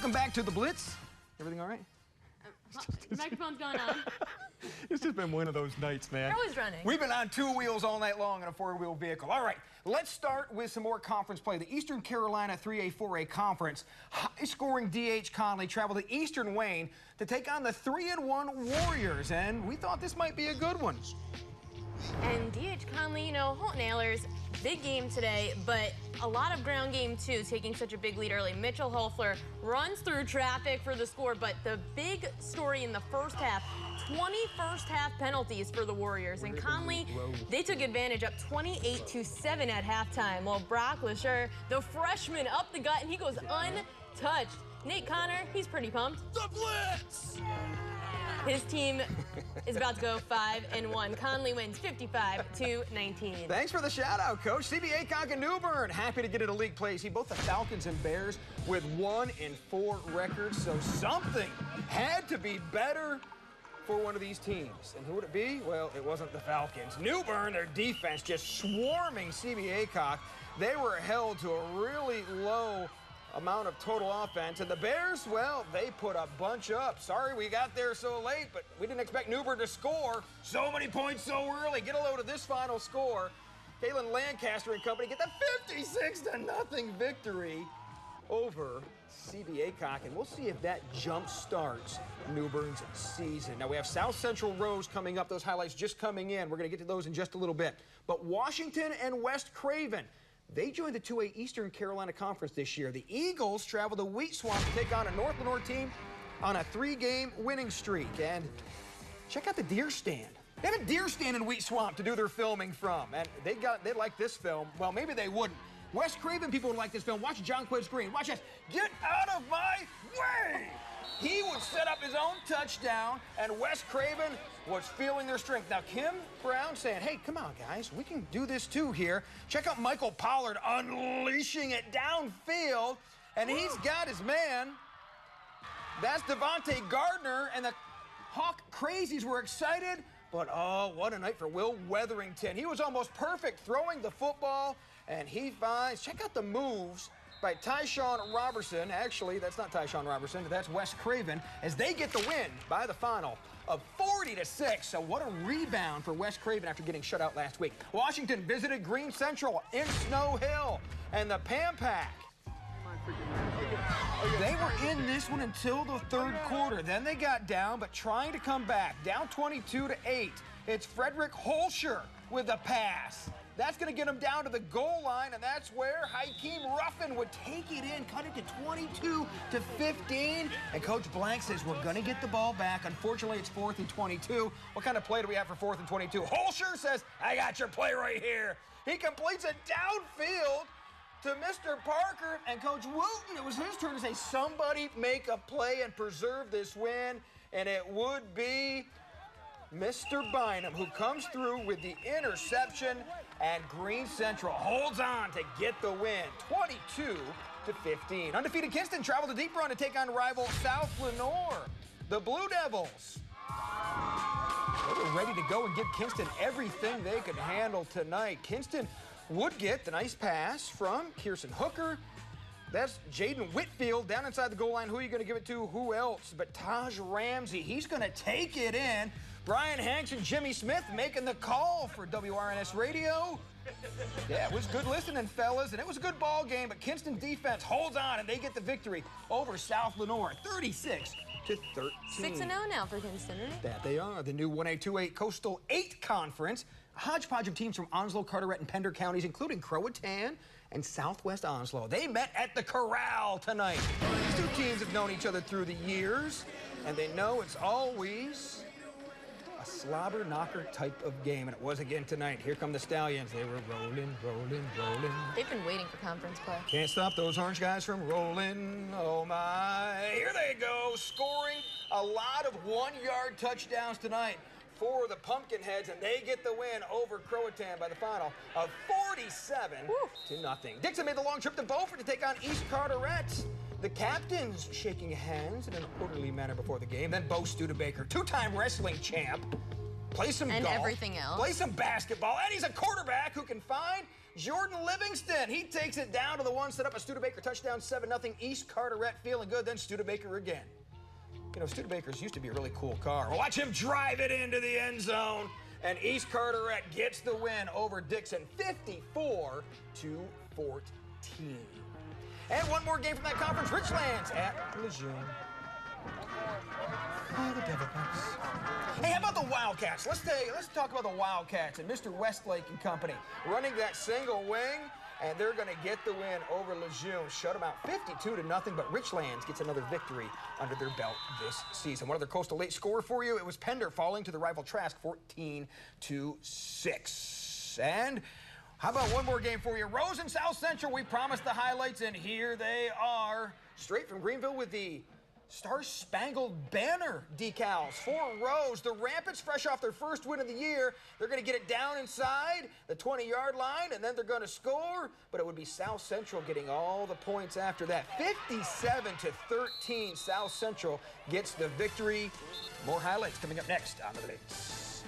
Welcome back to the Blitz. Everything all right? The microphone's going on. It's just been one of those nights, man. You're always running. We've been on two wheels all night long in a four-wheel vehicle. All right, let's start with some more conference play. The Eastern Carolina 3A, 4A Conference. High-scoring D.H. Conley traveled to Eastern Wayne to take on the 3-1 Warriors, and we thought this might be a good one. And D.H. Conley, you know, Holt Nailers, big game today, but a lot of ground game too, taking such a big lead early. Mitchell Holfler runs through traffic for the score, but the big story in the first half, 20 first half penalties for the Warriors. And Conley, they took advantage up 28-7 at halftime. Well, Brock Lesher, the freshman, up the gut, and he goes untouched. Nate Connor, he's pretty pumped. The Blitz! His team is about to go 5-1. Conley wins 55-19. Thanks for the shout-out, Coach. CB Aycock and New Bern, happy to get into league play. See both the Falcons and Bears with 1-4 records, so something had to be better for one of these teams. And who would it be? Well, it wasn't the Falcons. New Bern, their defense just swarming CB Aycock. They were held to a really low amount of total offense, and the Bears, well, they put a bunch up. Sorry we got there so late, but we didn't expect New Bern to score so many points so early. Get a load of this final score. Kalen Lancaster and company get the 56-0 victory over CB Aycock, and we'll see if that jump starts New Bern's season. Now we have South Central Rose coming up. Those highlights just coming in. We're going to get to those in just a little bit. But Washington and West Craven, they joined the 2A Eastern Carolina Conference this year. The Eagles travel to Wheat Swamp to take on a North Lenore team on a 3-game winning streak. And check out the deer stand. They have a deer stand in Wheat Swamp to do their filming from. And they like this film. Well, maybe they wouldn't. West Craven people would like this film. Watch John Quiz Green. Watch this. Get out of my way! He would set up his own touchdown, and West Craven was feeling their strength. Now, Kim Brown saying, hey, come on, guys. We can do this, too, here. Check out Michael Pollard unleashing it downfield, and he's got his man. That's Devontae Gardner, and the Hawk Crazies were excited, but, oh, what a night for Will Weatherington. He was almost perfect throwing the football, and he finds, check out the moves by Tyshawn Robertson. Actually, that's not Tyshawn Robertson, that's West Craven, as they get the win by the final of 40-6. So what a rebound for West Craven after getting shut out last week. Washington visited Green Central in Snow Hill, and the Pam Pack, they were in this one until the third quarter. Then they got down, but trying to come back, down 22-8. It's Frederick Holscher with the pass. That's going to get him down to the goal line, and that's where Hakeem Ruffin would take it in, cut it to 22-15. And Coach Blank says, we're going to get the ball back. Unfortunately, it's 4th and 22. What kind of play do we have for 4th and 22? Holscher says, I got your play right here. He completes it downfield to Mr. Parker, and Coach Wooten, it was his turn to say, somebody make a play and preserve this win, and it would be Mr. Bynum, who comes through with the interception, and Green Central holds on to get the win, 22-15. Undefeated Kinston traveled to Deep Run to take on rival South Lenore, the Blue Devils. They were ready to go and give Kinston everything they could handle tonight. Kinston would get the nice pass from Kirsten Hooker. That's Jaden Whitfield down inside the goal line. Who are you going to give it to? Who else? But Taj Ramsey, he's going to take it in. Brian Hanks and Jimmy Smith making the call for WRNS Radio. Yeah, it was good listening, fellas, and it was a good ball game, but Kinston defense holds on, and they get the victory over South Lenore, 36-13. 6-0 now for Kinston, right? That they are. The new 1A, 2A Coastal 8 Conference. A hodgepodge of teams from Onslow, Carteret, and Pender counties, including Croatan and Southwest Onslow. They met at the Corral tonight. These two teams have known each other through the years, and they know it's always a slobber knocker type of game, and it was again tonight. Here come the Stallions. They were rolling, rolling, rolling. They've been waiting for conference play. Can't stop those orange guys from rolling. Oh my. Here they go, scoring a lot of one-yard touchdowns tonight for the Pumpkinheads, and they get the win over Croatan by the final of 47-0. Dixon made the long trip to Beaufort to take on East Carteret. The captains shaking hands in an orderly manner before the game. Then Bo Studebaker, two-time wrestling champ, play some and golf, everything else. play some basketball, and he's a quarterback who can find Jordan Livingston. He takes it down to the one, set up a Studebaker touchdown, 7-0. East Carteret feeling good, then Studebaker again. You know, Studebakers used to be a really cool car. Well, watch him drive it into the end zone, and East Carteret gets the win over Dixon, 54-14. And one more game from that conference, Richlands at Lejeune. Oh, the Devilcats. Hey, how about the Wildcats? Let's talk about the Wildcats and Mr. Westlake and company running that single wing, and they're going to get the win over Lejeune. Shut them out 52-0, but Richlands gets another victory under their belt this season. One other Coastal late score for you. It was Pender falling to the rival Trask 14-6. And how about one more game for you? Rose and South Central, we promised the highlights, and here they are. Straight from Greenville with the Star-Spangled Banner decals for Rose. The Rampants, fresh off their first win of the year, they're going to get it down inside the 20-yard line, and then they're going to score. But it would be South Central getting all the points after that. 57-13, South Central gets the victory. More highlights coming up next on the Blitz.